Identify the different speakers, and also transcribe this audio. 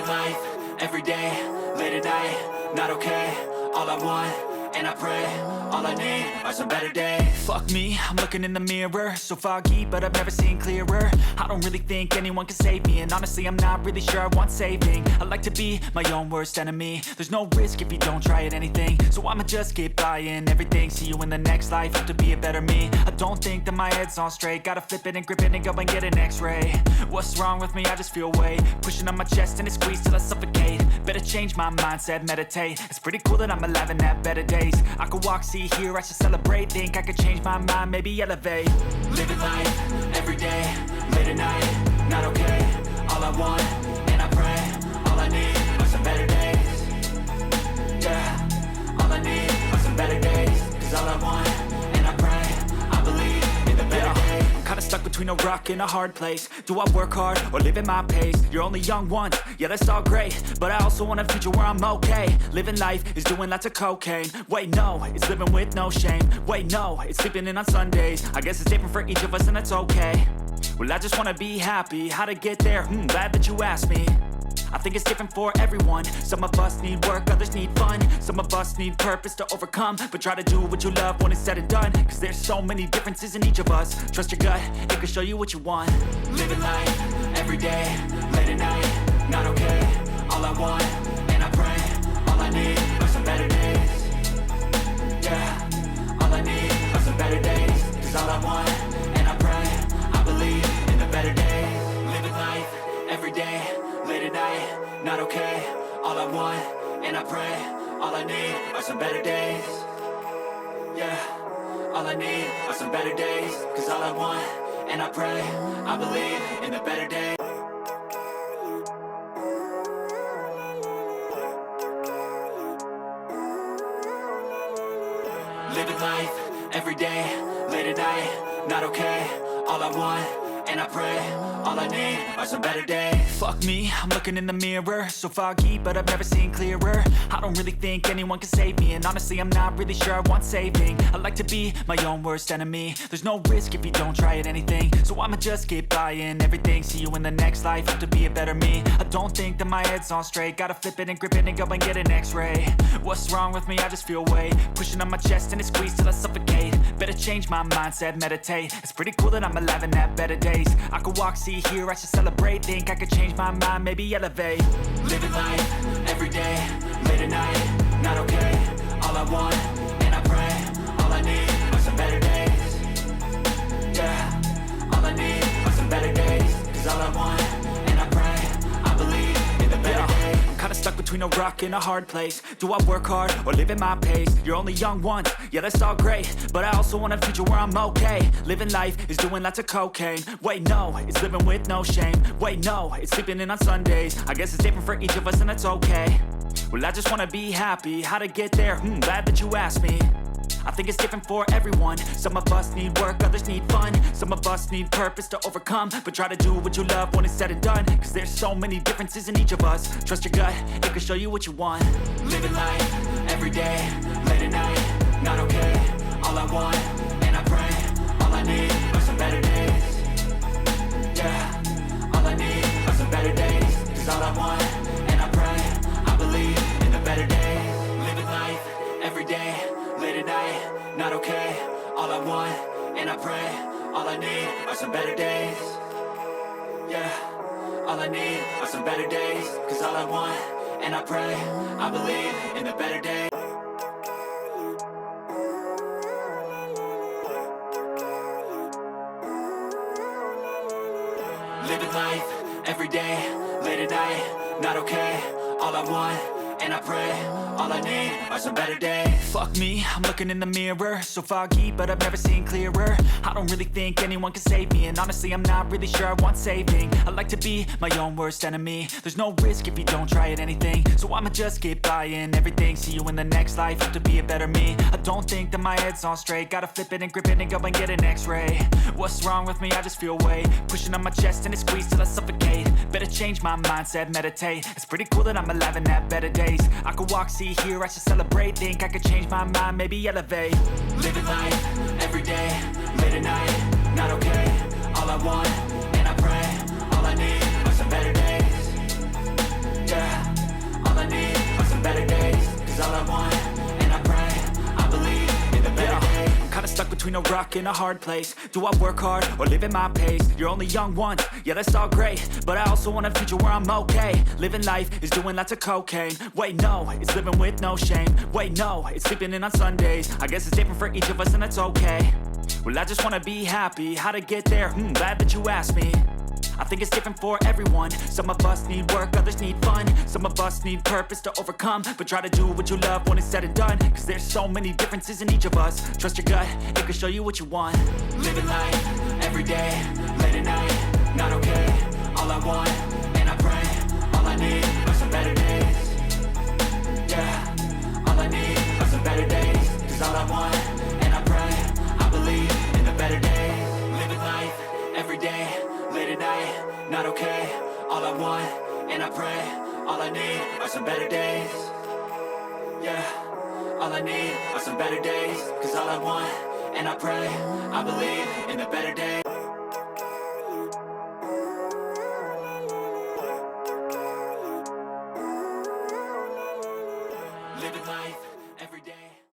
Speaker 1: Living life, everyday, late at night, not okay. All I want, and I pray, all I need are some better days. Fuck me, I'm looking in the mirror, so foggy, but I've never seen clearer. I don't really think anyone can save me, and honestly I'm not really sure I want saving. I like to be my own worst enemy. There's no risk if you don't try at anything, so I'ma just keep buying everything. See you in the next life, hope to be a better me. I don't think that my head's on straight, gotta flip it and grip it and go and get an x-ray. What's wrong with me? I just feel weight pushing on my chest and it squeezes till I suffocate. Better change my mindset, meditate. It's pretty cool that I'm alive and have better days. I could walk, see, hear, I should celebrate. Think I could change my mind, maybe elevate. Living life, everyday, late at night, not okay. All I want, and I pray, all I need are some better days. Yeah, all I need are some better days. Cause all I want, and I pray, I believe in the better days. I'm kinda stuck between a rock and a hard place. Do I work hard or live at my pace? You're only young once, yeah that's all great, but I also want a future where I'm okay. Living life is doing lots of cocaine. Wait no, it's living with no shame. Wait no, it's sleeping in on Sundays. I guess it's different for each of us and that's okay. Well I just wanna be happy, how to get there? Glad that you asked me. I think it's different for everyone. Some of us need work, others need fun. Some of us need purpose to overcome. But try to do what you love when it's said and done. Cause there's so many differences in each of us. Trust your gut, it can show you what you want. Living life, everyday, late at night, not okay. All I want, and I pray, all I need are some better days. Yeah, all I need are some better days. Cause all I want, and I pray, I believe in the better days. Living life, everyday, late at night, not okay. All I want, and I pray, all I need are some better days. Yeah, all I need are some better days. Cause all I want, and I pray, I believe in the better days. Living life, everyday, late at night, not okay. All I want, and I pray, all I need are some better days. Fuck me, I'm looking in the mirror, so foggy, but I've never seen clearer. I don't really think anyone can save me, and honestly I'm not really sure I want saving. I like to be my own worst enemy. There's no risk if you don't try at anything, so I'ma just keep buying everything. See you in the next life, hope to be a better me. I don't think that my head's on straight, gotta flip it and grip it and go and get an x-ray. What's wrong with me? I just feel weight pushing on my chest and it squeezes till I suffocate. Better change my mindset, meditate. It's pretty cool that I'm alive and have better days. I could walk, see, hear, I should celebrate. Think I could change my mind, maybe elevate. Living life, everyday, late at night, not okay. All I want, and I pray, all I need are some better days. Yeah, all I need are some better days. Cause all I want, and I pray, I believe in the better days. I'm kinda stuck between a rock and a hard place. Do I work hard or live at my pace? You're only young once, yeah that's all great, but I also want a future where I'm okay. Living life is doing lots of cocaine. Wait no, it's living with no shame. Wait no, it's sleeping in on Sundays. I guess it's different for each of us and that's okay. Well I just wanna be happy, how to get there? Glad that you asked me. I think it's different for everyone. Some of us need work, others need fun. Some of us need purpose to overcome. But try to do what you love when it's said and done. Cause there's so many differences in each of us. Trust your gut, it can show you what you want. Living life, everyday, late at night, not okay. All I want, and I pray, all I need are some better days. Yeah, all I need are some better days. Cause all I want, and I pray, I believe in the better days. Living life, everyday, late at night, not okay. All I want, and I pray, all I need are some better days. Yeah, all I need are some better days. Cause all I want, and I pray, I believe in the better days. Living life, everyday, late at night, not okay. All I want, and I pray, all I need are some better days. Fuck me, I'm looking in the mirror, so foggy, but I've never seen clearer. I don't really think anyone can save me, and honestly I'm not really sure I want saving. I like to be my own worst enemy. There's no risk if you don't try at anything, so I'ma just keep buying everything. See you in the next life, hope to be a better me. I don't think that my head's on straight, gotta flip it and grip it and go and get an x-ray. What's wrong with me? I just feel weight pushing on my chest and it squeezes till I suffocate. Better change my mindset, meditate. It's pretty cool that I'm alive and have better days. I could walk, see, hear, I should celebrate. Think I could change my mind, maybe elevate. Living life, everyday, late at night, not okay. All I want, and I pray, all I need are some better days. Yeah, stuck between a rock and a hard place. Do I work hard or live at my pace? You're only young once, yeah that's all great, but I also want a future where I'm okay. Living life is doing lots of cocaine. Wait no, it's living with no shame. Wait no, it's sleeping in on Sundays. I guess it's different for each of us and that's okay. Well I just wanna be happy, how to get there? Glad that you asked me. I think it's different for everyone. Some of us need work, others need fun. Some of us need purpose to overcome. But try to do what you love when it's said and done, cause there's so many differences in each of us. Trust your gut, it can show you what you want. Living life, everyday, late at night, not okay. All I want, and I pray, all I need are some better days. Yeah, all I need are some better days. Cause all I want, and I pray, I believe in the better days. Living life, everyday, late at night, not okay. All I want, and I pray, all I need are some better days. Yeah, all I need are some better days. Cause all I want, and I pray, I believe in the better days.